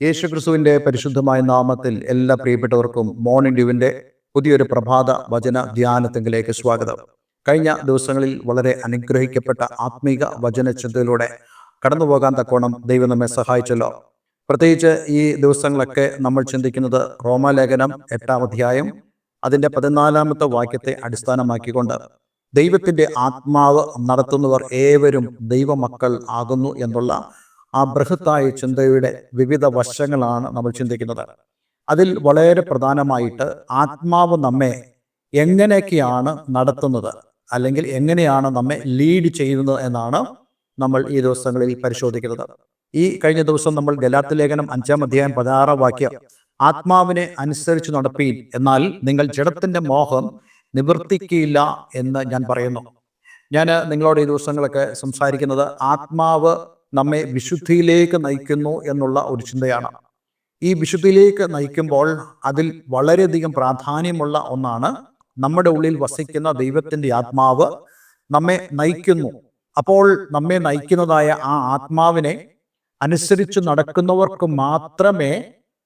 യേശുക്രിസ്തുവിന്റെ പരിശുദ്ധമായ നാമത്തിൽ എല്ലാ പ്രിയപ്പെട്ടവർക്കും മോർണിംഗ് ഡ്യൂവിന്റെ പുതിയൊരു പ്രഭാത വചന ധ്യാനത്തിലേക്ക് സ്വാഗതം. കഴിഞ്ഞ ദിവസങ്ങളിൽ വളരെ അനുഗ്രഹിക്കപ്പെട്ട ആത്മീക വചന ചിന്തയിലൂടെ കടന്നുപോകാൻ തക്കോണം ദൈവം നമ്മെ സഹായിച്ചല്ലോ. പ്രത്യേകിച്ച് ഈ ദിവസങ്ങളൊക്കെ നമ്മൾ ചിന്തിക്കുന്നത് റോമാലേഖനം 8-ാം അധ്യായം അതിൻ്റെ 14-ാമത്തെ വാക്യത്തെ അടിസ്ഥാനമാക്കിക്കൊണ്ട് ദൈവത്തിൻ്റെ ആത്മാവ് നടത്തുന്നവർ ഏവരും ദൈവമക്കൾ ആകുന്നു എന്നുള്ള ആ ബൃഹത്തായ ചിന്തയുടെ വിവിധ വശങ്ങളാണ് നമ്മൾ ചിന്തിക്കുന്നത്. അതിൽ വളരെ പ്രധാനമായിട്ട് ആത്മാവ് നമ്മെ എങ്ങനെയൊക്കെയാണ് നടത്തുന്നത്, അല്ലെങ്കിൽ എങ്ങനെയാണ് നമ്മെ ലീഡ് ചെയ്യുന്നത് എന്നാണ് നമ്മൾ ഈ ദിവസങ്ങളിൽ പരിശോധിക്കുന്നത്. ഈ കഴിഞ്ഞ ദിവസം നമ്മൾ ഗലാത്യ ലേഖനം 5-ാം അധ്യായം 16-ാം വാക്യം, ആത്മാവിനെ അനുസരിച്ച് നടപ്പീൻ, എന്നാൽ നിങ്ങൾ ജഡത്തിന്റെ മോഹം നിവർത്തിക്കില്ല എന്ന് ഞാൻ പറയുന്നു. ഞാൻ നിങ്ങളോട് ഈ ദിവസങ്ങളൊക്കെ സംസാരിക്കുന്നത് ആത്മാവ് നമ്മെ വിശുദ്ധിയിലേക്ക് നയിക്കുന്നു എന്നുള്ള ഒരു ചിന്തയാണ്. ഈ വിശുദ്ധിയിലേക്ക് നയിക്കുമ്പോൾ അതിൽ വളരെയധികം പ്രാധാന്യമുള്ള ഒന്നാണ് നമ്മുടെ ഉള്ളിൽ വസിക്കുന്ന ദൈവത്തിൻ്റെ ആത്മാവ് നമ്മെ നയിക്കുന്നു. അപ്പോൾ നമ്മെ നയിക്കുന്നതായ ആ ആത്മാവിനെ അനുസരിച്ച് നടക്കുന്നവർക്ക് മാത്രമേ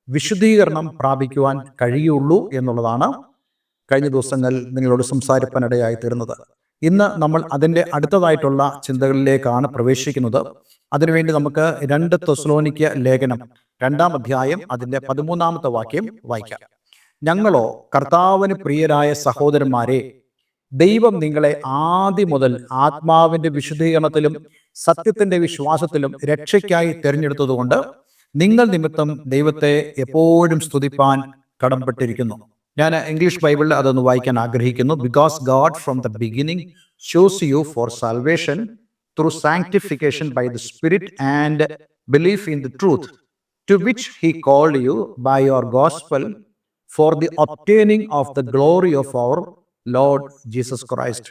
വിശുദ്ധീകരണം പ്രാപിക്കുവാൻ കഴിയുള്ളൂ എന്നുള്ളതാണ് കഴിഞ്ഞ ദിവസങ്ങൾ നിങ്ങളോട് സംസാരിപ്പാനിടയായി തീർന്നത്. ഇന്ന് നമ്മൾ അതിൻ്റെ അടുത്തതായിട്ടുള്ള ചിന്തകളിലേക്കാണ് പ്രവേശിക്കുന്നത്. അതിനുവേണ്ടി നമുക്ക് 2 തെസ്സലോനിക്യ ലേഖനം 2-ാം അധ്യായം അതിൻ്റെ 13-ാമത്തെ വാക്യം വായിക്കാം. ഞങ്ങളോ കർത്താവിന് പ്രിയരായ സഹോദരന്മാരെ, ദൈവം നിങ്ങളെ ആദ്യം മുതൽ ആത്മാവിന്റെ വിശുദ്ധീകരണത്തിലും സത്യത്തിന്റെ വിശ്വാസത്തിലും രക്ഷയ്ക്കായി തിരഞ്ഞെടുത്തതുകൊണ്ട് നിങ്ങൾ നിമിത്തം ദൈവത്തെ എപ്പോഴും സ്തുതിപ്പാൻ കടംപ്പെട്ടിരിക്കുന്നു. ഞാൻ ഇംഗ്ലീഷ് ബൈബിളിൽ അതൊന്ന് വായിക്കാൻ ആഗ്രഹിക്കുന്നു. Because God from the beginning chose you for salvation through sanctification by the Spirit and belief in the truth, to which He called you by your gospel for the obtaining of the glory of our Lord Jesus Christ.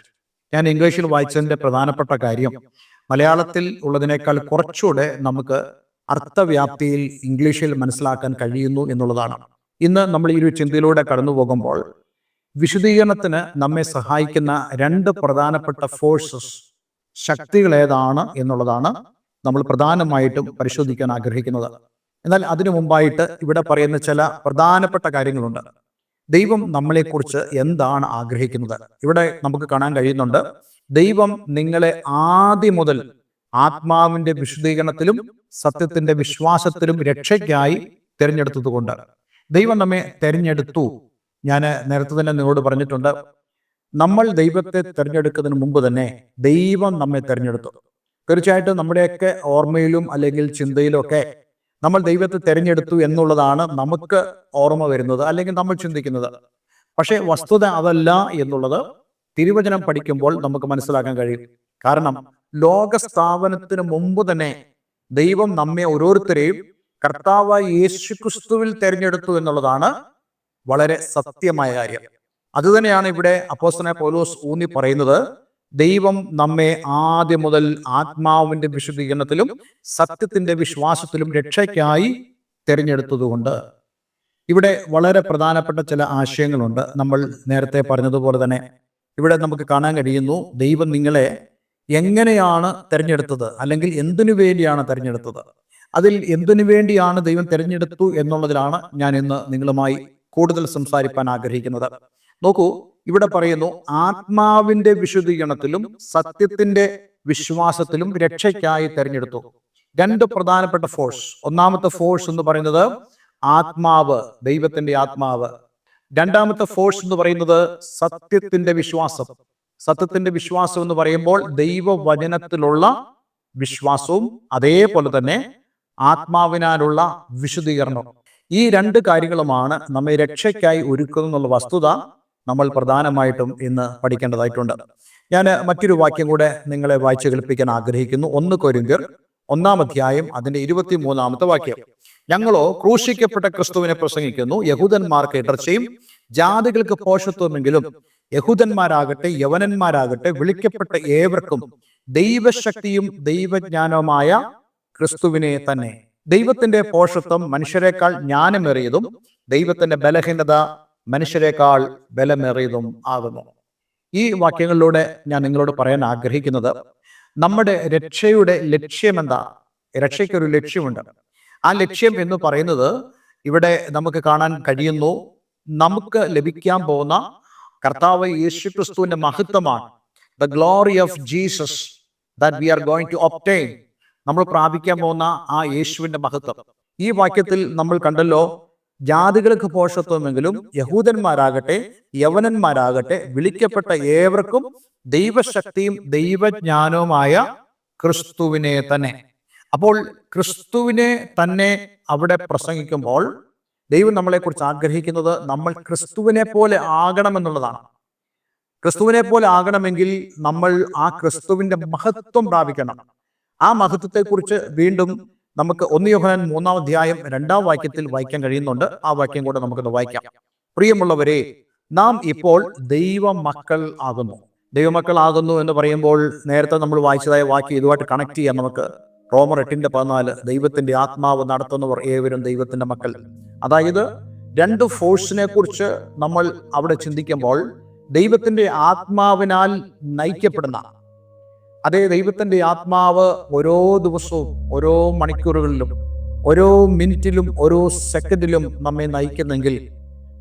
ഞാൻ ഇംഗ്ലീഷിൽ വായിച്ചതിൻ്റെ പ്രധാനപ്പെട്ട കാര്യം മലയാളത്തിൽ ഉള്ളതിനേക്കാൾ കുറച്ചുകൂടെ നമുക്ക് അർത്ഥവ്യാപ്തിയിൽ ഇംഗ്ലീഷിൽ മനസ്സിലാക്കാൻ കഴിയുന്നു എന്നുള്ളതാണ്. ഇന്ന് നമ്മൾ ഈ ഒരു ചിന്തയിലൂടെ കടന്നു പോകുമ്പോൾ വിശുദ്ധീകരണത്തിന് നമ്മെ സഹായിക്കുന്ന 2 പ്രധാനപ്പെട്ട ഫോഴ്സസ്, ശക്തികൾ ഏതാണ് എന്നുള്ളതാണ് നമ്മൾ പ്രധാനമായിട്ടും പരിശോധിക്കാൻ ആഗ്രഹിക്കുന്നത്. എന്നാൽ അതിനു മുമ്പായിട്ട് ഇവിടെ പറയുന്ന ചില പ്രധാനപ്പെട്ട കാര്യങ്ങളുണ്ട്. ദൈവം നമ്മളെക്കുറിച്ച് എന്താണ് ആഗ്രഹിക്കുന്നത്? ഇവിടെ നമുക്ക് കാണാൻ കഴിയുന്നുണ്ട്, ദൈവം നിങ്ങളെ ആദ്യം മുതൽ ആത്മാവിന്റെ വിശുദ്ധീകരണത്തിലും സത്യത്തിന്റെ വിശ്വാസത്തിലും രക്ഷയ്ക്കായി തിരഞ്ഞെടുത്തതുകൊണ്ട് ദൈവം നമ്മെ തിരഞ്ഞെടുത്തു. ഞാൻ നേരത്തെ തന്നെ നിങ്ങളോട് പറഞ്ഞിട്ടുണ്ട്, നമ്മൾ ദൈവത്തെ തിരഞ്ഞെടുക്കുന്നതിന് മുമ്പ് തന്നെ ദൈവം നമ്മെ തിരഞ്ഞെടുത്തു. തീർച്ചയായിട്ടും നമ്മുടെയൊക്കെ ഓർമ്മയിലും അല്ലെങ്കിൽ ചിന്തയിലും ഒക്കെ നമ്മൾ ദൈവത്തെ തിരഞ്ഞെടുത്തു എന്നുള്ളതാണ് നമുക്ക് ഓർമ്മ വരുന്നത്, അല്ലെങ്കിൽ നമ്മൾ ചിന്തിക്കുന്നത്. പക്ഷേ വസ്തുത അതല്ല എന്നുള്ളത് തിരുവചനം പഠിക്കുമ്പോൾ നമുക്ക് മനസ്സിലാക്കാൻ കഴിയും. കാരണം ലോകസ്ഥാപനത്തിന് മുമ്പ് തന്നെ ദൈവം നമ്മെ ഓരോരുത്തരെയും കർത്താവായ യേശുക്രിസ്തുവിൽ തിരഞ്ഞെടുത്തു എന്നുള്ളതാണ് വളരെ സത്യമായ കാര്യം. അതുതന്നെയാണ് ഇവിടെ അപ്പോസ്തലനായ പൗലോസ് ഊന്നി പറയുന്നത്, ദൈവം നമ്മെ ആദ്യം മുതൽ ആത്മാവിന്റെ വിശുദ്ധീകരണത്തിലും സത്യത്തിന്റെ വിശ്വാസത്തിലും രക്ഷയ്ക്കായി തിരഞ്ഞെടുത്തതുകൊണ്ട്. ഇവിടെ വളരെ പ്രധാനപ്പെട്ട ചില ആശയങ്ങളുണ്ട്. നമ്മൾ നേരത്തെ പറഞ്ഞതുപോലെ തന്നെ ഇവിടെ നമുക്ക് കാണാൻ കഴിയുന്നു, ദൈവം നിങ്ങളെ എങ്ങനെയാണ് തിരഞ്ഞെടുത്തത്, അല്ലെങ്കിൽ എന്തിനു വേണ്ടിയാണ് തിരഞ്ഞെടുത്തത്. അതിൽ എന്തിനു വേണ്ടിയാണ് ദൈവം തിരഞ്ഞെടുത്തു എന്നുള്ളതിലാണ് ഞാൻ ഇന്ന് നിങ്ങളുമായി കൂടുതൽ സംസാരിക്കാൻ ആഗ്രഹിക്കുന്നത്. നോക്കൂ, ഇവിടെ പറയുന്നു ആത്മാവിന്റെ വിശുദ്ധീകരണത്തിലും സത്യത്തിന്റെ വിശ്വാസത്തിലും രക്ഷയ്ക്കായി തിരഞ്ഞെടുത്തു. 2 പ്രധാനപ്പെട്ട ഫോഴ്സ്. ഒന്നാമത്തെ ഫോഴ്സ് എന്ന് പറയുന്നത് ആത്മാവ്, ദൈവത്തിന്റെ ആത്മാവ്. 2ാമത്തെ ഫോഴ്സ് എന്ന് പറയുന്നത് സത്യത്തിന്റെ വിശ്വാസം. സത്യത്തിന്റെ വിശ്വാസം എന്ന് പറയുമ്പോൾ ദൈവവചനത്തിലുള്ള വിശ്വാസവും അതേപോലെ തന്നെ ആത്മാവിനാലുള്ള വിശുദ്ധീകരണം. ഈ 2 കാര്യങ്ങളുമാണ് നമ്മെ രക്ഷയ്ക്കായി ഒരുക്കുന്നുള്ള വസ്തുത നമ്മൾ പ്രധാനമായിട്ടും ഇന്ന് പഠിക്കേണ്ടതായിട്ടുണ്ട്. ഞാൻ മറ്റൊരു വാക്യം കൂടെ നിങ്ങളെ വായിച്ചു കേൾപ്പിക്കാൻ ആഗ്രഹിക്കുന്നു. 1 കൊരിന്ത്യർ 1-ാം അധ്യായം അതിന്റെ 23-ാമത്തെ വാക്യം. ഞങ്ങളോ ക്രൂശിക്കപ്പെട്ട ക്രിസ്തുവിനെ പ്രസംഗിക്കുന്നു, യഹൂദന്മാർക്ക് ഇടർച്ചയും ജാതികൾക്ക് പോഷത്വമെങ്കിലും യഹൂദന്മാരാകട്ടെ യവനന്മാരാകട്ടെ വിളിക്കപ്പെട്ട ഏവർക്കും ദൈവശക്തിയും ദൈവജ്ഞാനവുമായ ക്രിസ്തുവിനെ തന്നെ. ദൈവത്തിന്റെ പോഷത്വം മനുഷ്യരെക്കാൾ ജ്ഞാനമേറിയതും ദൈവത്തിന്റെ ബലഹീനത മനുഷ്യരെക്കാൾ ബലമേറിയതും ആകുന്നു. ഈ വാക്യങ്ങളിലൂടെ ഞാൻ നിങ്ങളോട് പറയാൻ ആഗ്രഹിക്കുന്നത്, നമ്മുടെ രക്ഷയുടെ ലക്ഷ്യമെന്താ? രക്ഷയ്ക്കൊരു ലക്ഷ്യമുണ്ട്. ആ ലക്ഷ്യം എന്ന് പറയുന്നത് ഇവിടെ നമുക്ക് കാണാൻ കഴിയുന്നു. നമുക്ക് ലഭിക്കാൻ പോകുന്ന കർത്താവ് യേശുക്രിസ്തുവിന്റെ മഹത്വമാണ്. The glory of Jesus that we are going to obtain. നമ്മൾ പ്രാപിക്കാൻ പോകുന്ന ആ യേശുവിന്റെ മഹത്വം. ഈ വാക്യത്തിൽ നമ്മൾ കണ്ടല്ലോ, ജാതികൾക്ക് പോഷത്വമെങ്കിലും യഹൂദന്മാരാകട്ടെ യവനന്മാരാകട്ടെ വിളിക്കപ്പെട്ട ഏവർക്കും ദൈവശക്തിയും ദൈവജ്ഞാനവുമായ ക്രിസ്തുവിനെ തന്നെ. അപ്പോൾ ക്രിസ്തുവിനെ തന്നെ അവിടെ പ്രസംഗിക്കുമ്പോൾ ദൈവം നമ്മളെക്കുറിച്ച് ആഗ്രഹിക്കുന്നത് നമ്മൾ ക്രിസ്തുവിനെ പോലെ ആകണമെന്നുള്ളതാണ്. ക്രിസ്തുവിനെ പോലെ ആകണമെങ്കിൽ നമ്മൾ ആ ക്രിസ്തുവിന്റെ മഹത്വം പ്രാപിക്കണം. ആ മഹത്വത്തെക്കുറിച്ച് വീണ്ടും നമുക്ക് 1 യോഹന്നാൻ 3-ാം അധ്യായം 2-ാം വാക്യത്തിൽ വായിക്കാൻ കഴിയുന്നുണ്ട്. ആ വാക്യം കൂടെ നമുക്കൊന്ന് വായിക്കാം. പ്രിയമുള്ളവരെ, നാം ഇപ്പോൾ ദൈവമക്കൾ ആകുന്നു. ദൈവമക്കൾ ആകുന്നു എന്ന് പറയുമ്പോൾ നേരത്തെ നമ്മൾ വായിച്ചതായ വാക്യം ഇതുമായിട്ട് കണക്ട് ചെയ്യാം നമുക്ക്. റോമർ 8:14, ദൈവത്തിന്റെ ആത്മാവ് നടത്തുന്നവർ ഏവരും ദൈവത്തിന്റെ മക്കൾ. അതായത് 2 ഫോഴ്സിനെ കുറിച്ച് നമ്മൾ അവിടെ ചിന്തിക്കുമ്പോൾ, ദൈവത്തിന്റെ ആത്മാവിനാൽ നയിക്കപ്പെടുന്ന അതേ ദൈവത്തിന്റെ ആത്മാവ് ഓരോ ദിവസവും ഓരോ മണിക്കൂറുകളിലും ഓരോ മിനിറ്റിലും ഓരോ സെക്കൻഡിലും നമ്മെ നയിക്കുന്നെങ്കിൽ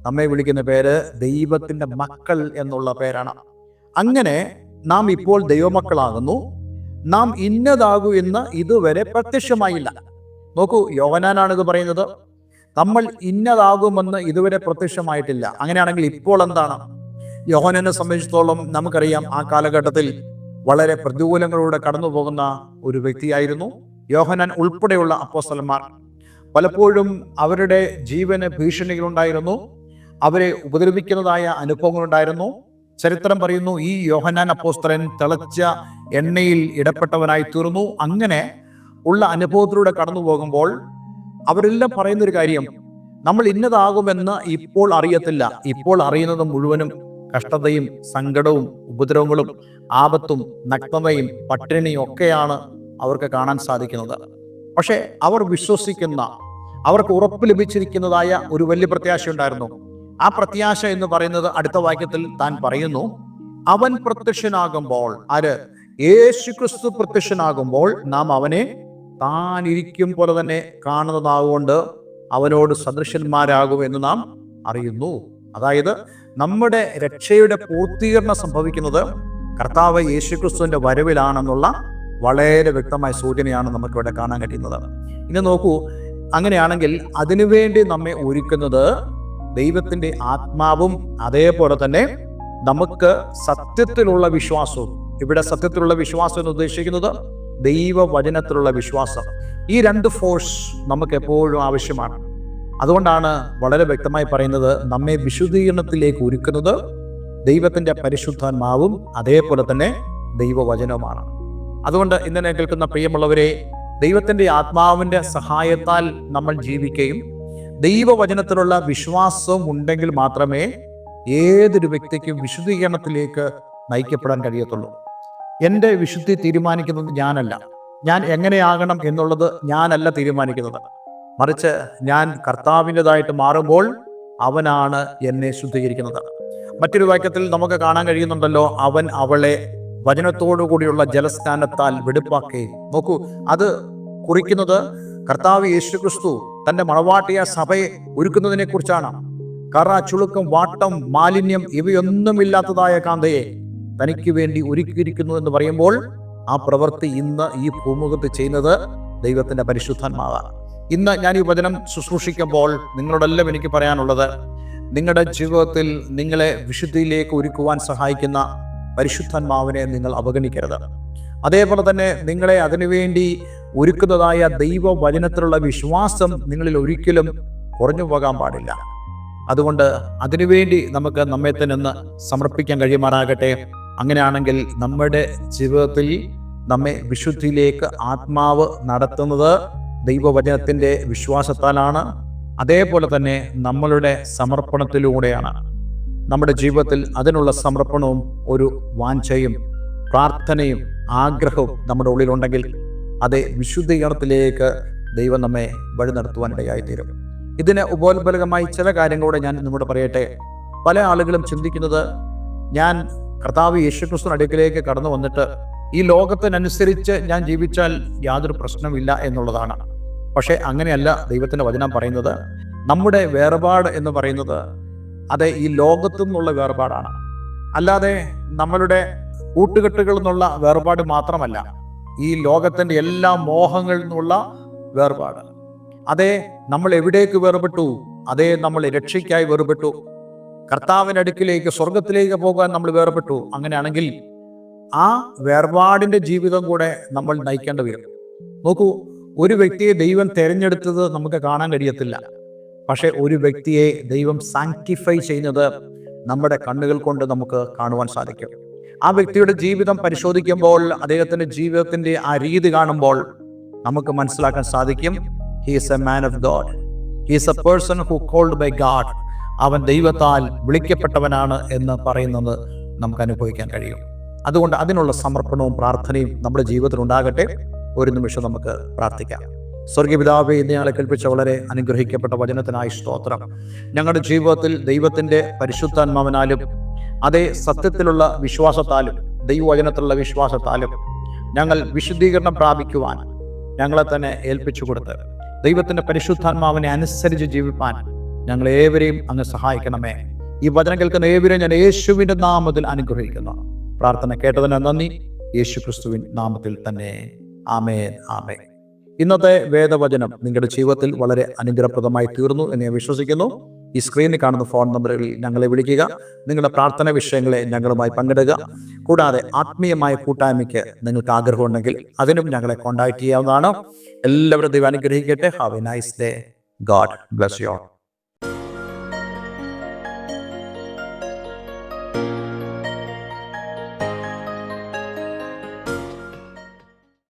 നമ്മെ വിളിക്കുന്ന പേര് ദൈവത്തിന്റെ മക്കൾ എന്നുള്ള പേരാണ്. അങ്ങനെ നാം ഇപ്പോൾ ദൈവമക്കളാകുന്നു. നാം ഇന്നതാകൂ എന്ന് ഇതുവരെ പ്രത്യക്ഷമായില്ല. നോക്കൂ, യോഹന്നാനാണ് ഇത് പറയുന്നത്. നമ്മൾ ഇന്നതാകുമെന്ന് ഇതുവരെ പ്രത്യക്ഷമായിട്ടില്ല. അങ്ങനെയാണെങ്കിൽ ഇപ്പോൾ എന്താണ്? യോഹന്നാനെ സംബന്ധിച്ചിടത്തോളം നമുക്കറിയാം, ആ കാലഘട്ടത്തിൽ വളരെ പ്രതികൂലങ്ങളിലൂടെ കടന്നു പോകുന്ന ഒരു വ്യക്തിയായിരുന്നു യോഹന്നാൻ ഉൾപ്പെടെയുള്ള അപ്പോസ്തലന്മാർ. പലപ്പോഴും അവരുടെ ജീവന് ഭീഷണികളുണ്ടായിരുന്നു. അവരെ ഉപദ്രവിക്കുന്നതായ അനുഭവങ്ങളുണ്ടായിരുന്നു. ചരിത്രം പറയുന്നു, ഈ യോഹന്നാൻ അപ്പോസ്തലൻ തിളച്ച എണ്ണയിൽ ഇടപെട്ടവനായി തീർന്നു. അങ്ങനെ ഉള്ള അനുഭവത്തിലൂടെ കടന്നു പോകുമ്പോൾ അവരെല്ലാം പറയുന്നൊരു കാര്യം, നമ്മൾ ഇന്നതാകുമെന്ന് ഇപ്പോൾ അറിയത്തില്ല. ഇപ്പോൾ അറിയുന്നത് മുഴുവനും കഷ്ടതയും സങ്കടവും ഉപദ്രവങ്ങളും ആപത്തും നഗ്നതയും പട്ടിണിയും ഒക്കെയാണ് അവർക്ക് കാണാൻ സാധിക്കുന്നത്. പക്ഷെ അവർ വിശ്വസിക്കുന്ന, അവർക്ക് ഉറപ്പ് ലഭിച്ചിരിക്കുന്നതായ ഒരു വലിയ പ്രത്യാശ ഉണ്ടായിരുന്നു. ആ പ്രത്യാശ എന്ന് പറയുന്നത് അടുത്ത വാക്യത്തിൽ താൻ പറയുന്നു, അവൻ പ്രത്യക്ഷനാകുമ്പോൾ, ആര്? യേശു ക്രിസ്തു പ്രത്യക്ഷനാകുമ്പോൾ നാം അവനെ താൻ ഇരിക്കും പോലെ തന്നെ കാണുന്നതാകൊണ്ട് അവനോട് സദൃശന്മാരാകും എന്ന് നാം അറിയുന്നു. അതായത് നമ്മുടെ രക്ഷയുടെ പൂർത്തീകരണം സംഭവിക്കുന്നത് കർത്താവ് യേശുക്രിസ്തുവിന്റെ വരവിലാണെന്നുള്ള വളരെ വ്യക്തമായ സൂചനയാണ് നമുക്കിവിടെ കാണാൻ കഴിയുന്നത്. ഇനി നോക്കൂ, അങ്ങനെയാണെങ്കിൽ അതിനുവേണ്ടി നമ്മെ ഒരുക്കുന്നത് ദൈവത്തിന്റെ ആത്മാവും അതേപോലെ തന്നെ നമുക്ക് സത്യത്തിലുള്ള വിശ്വാസവും. ഇവിടെ സത്യത്തിലുള്ള വിശ്വാസം എന്ന് ഉദ്ദേശിക്കുന്നത് ദൈവവചനത്തിലുള്ള വിശ്വാസം. ഈ 2 ഫോഴ്സ് നമുക്ക് എപ്പോഴും ആവശ്യമാണ്. അതുകൊണ്ടാണ് വളരെ വ്യക്തമായി പറയുന്നത്, നമ്മെ വിശുദ്ധീകരണത്തിലേക്ക് ഒരുക്കുന്നത് ദൈവത്തിന്റെ പരിശുദ്ധാത്മാവും അതേപോലെ തന്നെ ദൈവവചനവുമാണ്. അതുകൊണ്ട് ഇന്നലെ കേൾക്കുന്ന പ്രിയമുള്ളവരെ, ദൈവത്തിന്റെ ആത്മാവിന്റെ സഹായത്താൽ നമ്മൾ ജീവിക്കുകയും ദൈവവചനത്തിലുള്ള വിശ്വാസവും ഉണ്ടെങ്കിൽ മാത്രമേ ഏതൊരു വ്യക്തിക്കും വിശുദ്ധീകരണത്തിലേക്ക് നയിക്കപ്പെടാൻ കഴിയത്തുള്ളൂ. എൻ്റെ വിശുദ്ധി തീരുമാനിക്കുന്നത് ഞാനല്ല. ഞാൻ എങ്ങനെയാകണം എന്നുള്ളത് ഞാനല്ല തീരുമാനിക്കുന്നത്. മറിച്ച് ഞാൻ കർത്താവിൻ്റെതായിട്ട് മാറുമ്പോൾ അവനാണ് എന്നെ ശുദ്ധീകരിക്കുന്നത്. മറ്റൊരു വാക്യത്തിൽ നമുക്ക് കാണാൻ കഴിയുന്നുണ്ടല്ലോ, അവൻ അവളെ വചനത്തോടു കൂടിയുള്ള ജലസ്നാനത്താൽ വെടിപ്പാക്കി. നോക്കൂ, അത് കുറിക്കുന്നത് കർത്താവ് യേശുക്രിസ്തു തന്റെ മണവാട്ടിയ സഭയെ ഒരുക്കുന്നതിനെ കുറിച്ചാണ്. കറ, ചുളുക്കം, വാട്ടം, മാലിന്യം ഇവയൊന്നുമില്ലാത്തതായ കാന്തയെ തനിക്ക് വേണ്ടി ഒരുക്കിയിരിക്കുന്നു എന്ന് പറയുമ്പോൾ ആ പ്രവൃത്തി ഇന്ന് ഈ ഭൂമുഖത്ത് ചെയ്യുന്നത് ദൈവത്തിന്റെ പരിശുദ്ധാത്മാവാണ്. ഇന്ന് ഞാൻ ഈ വചനം ശുശ്രൂഷിക്കുമ്പോൾ നിങ്ങളോടെല്ലാം എനിക്ക് പറയാനുള്ളത്, നിങ്ങളുടെ ജീവിതത്തിൽ നിങ്ങളെ വിശുദ്ധിയിലേക്ക് ഒരുക്കുവാൻ സഹായിക്കുന്ന പരിശുദ്ധാത്മാവിനെ നിങ്ങൾ അവഗണിക്കരുത്. അതേപോലെ തന്നെ നിങ്ങളെ അതിനുവേണ്ടി ഒരുക്കുന്നതായ ദൈവവചനത്തിലുള്ള വിശ്വാസം നിങ്ങളിൽ ഒരിക്കലും കുറഞ്ഞു പോകാൻ പാടില്ല. അതുകൊണ്ട് അതിനുവേണ്ടി നമുക്ക് നമ്മെ തന്നെ സമർപ്പിക്കാൻ കഴിയുമാറാകട്ടെ. അങ്ങനെയാണെങ്കിൽ നമ്മുടെ ജീവിതത്തിൽ നമ്മെ വിശുദ്ധിയിലേക്ക് ആത്മാവ് നടത്തുന്നത് ദൈവവചനത്തിന്റെ വിശ്വാസത്താലാണ്. അതേപോലെ തന്നെ നമ്മളുടെ സമർപ്പണത്തിലൂടെയാണ്. നമ്മുടെ ജീവിതത്തിൽ അതിനുള്ള സമർപ്പണവും ഒരു വാഞ്ചയും പ്രാർത്ഥനയും ആഗ്രഹവും നമ്മുടെ ഉള്ളിലുണ്ടെങ്കിൽ അതേ വിശുദ്ധീകരണത്തിലേക്ക് ദൈവം നമ്മെ വഴി നടത്തുവാനിടയായിത്തീരും. ഇതിന് ഉപോത്ബലകമായി ചില കാര്യങ്ങളൂടെ ഞാൻ നിങ്ങളോട് പറയട്ടെ. പല ആളുകളും ചിന്തിക്കുന്നത്, ഞാൻ കർത്താവ് യേശുക്രിസ്തുവിന്റെ അടുക്കലേക്ക് കടന്നു വന്നിട്ട് ഈ ലോകത്തിനനുസരിച്ച് ഞാൻ ജീവിച്ചാൽ യാതൊരു പ്രശ്നമില്ല എന്നുള്ളതാണ്. പക്ഷേ അങ്ങനെയല്ല ദൈവത്തിൻ്റെ വചനം പറയുന്നത്. നമ്മുടെ വേർപാട് എന്ന് പറയുന്നത് അത് ഈ ലോകത്തു നിന്നുള്ള വേർപാടാണ്, അല്ലാതെ നമ്മളുടെ കൂട്ടുകെട്ടുകളിൽ നിന്നുള്ള വേർപാട് മാത്രമല്ല, ഈ ലോകത്തിൻ്റെ എല്ലാ മോഹങ്ങളിൽ നിന്നുള്ള വേർപാട്. അതേ, നമ്മൾ എവിടേക്ക് വേർപെട്ടു? അതേ, നമ്മൾ രക്ഷയ്ക്കായി വേർപെട്ടു. കർത്താവിൻ്റെ അടുക്കിലേക്ക്, സ്വർഗത്തിലേക്ക് പോകാൻ നമ്മൾ വേർപെട്ടു. അങ്ങനെയാണെങ്കിൽ ആ വേർപാടിൻ്റെ ജീവിതം കൂടെ നമ്മൾ നയിക്കേണ്ടി വരും. നോക്കൂ, ഒരു വ്യക്തിയെ ദൈവം തിരഞ്ഞെടുത്തത് നമുക്ക് കാണാൻ കഴിയത്തില്ല. പക്ഷെ ഒരു വ്യക്തിയെ ദൈവം സാങ്ക്ടിഫൈ ചെയ്യുന്നത് നമ്മുടെ കണ്ണുകൾ കൊണ്ട് നമുക്ക് കാണുവാൻ സാധിക്കും. ആ വ്യക്തിയുടെ ജീവിതം പരിശോധിക്കുമ്പോൾ, അദ്ദേഹത്തിൻ്റെ ജീവിതത്തിൻ്റെ ആ രീതി കാണുമ്പോൾ നമുക്ക് മനസ്സിലാക്കാൻ സാധിക്കും, he is a man of God, he is a person who called by God. അവൻ ദൈവത്താൽ വിളിക്കപ്പെട്ടവനാണ് എന്ന് പറയുന്നത് നമുക്ക് അനുഭവിക്കാൻ കഴിയും. അതുകൊണ്ട് അതിനുള്ള സമർപ്പണവും പ്രാർത്ഥനയും നമ്മുടെ ജീവിതത്തിൽ ഉണ്ടാകട്ടെ. ഒരു നിമിഷം നമുക്ക് പ്രാർത്ഥിക്കാം. സ്വർഗീയ പിതാവേ, ഇന്ന് ഞങ്ങളെ കൽപ്പിച്ച വളരെ അനുഗ്രഹിക്കപ്പെട്ട വചനത്തിനായി സ്തോത്രം. ഞങ്ങളുടെ ജീവിതത്തിൽ ദൈവത്തിൻ്റെ പരിശുദ്ധാത്മാവിനാലും അതേ സത്യത്തിലുള്ള വിശ്വാസത്താലും ദൈവവചനത്തിലുള്ള വിശ്വാസത്താലും ഞങ്ങൾ വിശുദ്ധീകരണം പ്രാപിക്കുവാൻ ഞങ്ങളെ തന്നെ ഏൽപ്പിച്ചു കൊടുത്ത് ദൈവത്തിൻ്റെ പരിശുദ്ധാത്മാവിനെ അനുസരിച്ച് ജീവിപ്പാൻ ഞങ്ങളേവരെയും അങ്ങ് സഹായിക്കണമേ. ഈ വചനം കേൾക്കുന്ന ഏവരെയും ഞാൻ യേശുവിൻ്റെ നാമത്തിൽ അനുഗ്രഹിക്കുന്നു. പ്രാർത്ഥന കേട്ടതിന് നന്ദി. യേശു ക്രിസ്തുവിൻ നാമത്തിൽ തന്നെ. ആമേൻ, ആമേൻ. ഇന്നത്തെ വേദവചനം നിങ്ങളുടെ ജീവിതത്തിൽ വളരെ അനുഗ്രഹപ്രദമായി തീർന്നു എന്ന് ഞാൻ വിശ്വസിക്കുന്നു. ഈ സ്ക്രീനിൽ കാണുന്ന ഫോൺ നമ്പറുകളിൽ ഞങ്ങളെ വിളിക്കുക. നിങ്ങളുടെ പ്രാർത്ഥന വിഷയങ്ങളെ ഞങ്ങളുമായി പങ്കിടുക. കൂടാതെ ആത്മീയമായ കൂട്ടായ്മയ്ക്ക് നിങ്ങൾക്ക് ആഗ്രഹമുണ്ടെങ്കിൽ അതിനും ഞങ്ങളെ കോൺടാക്ട് ചെയ്യാവുന്നതാണ്. എല്ലാവരും ദൈവം അനുഗ്രഹിക്കട്ടെ. Have A nice day. God bless you all.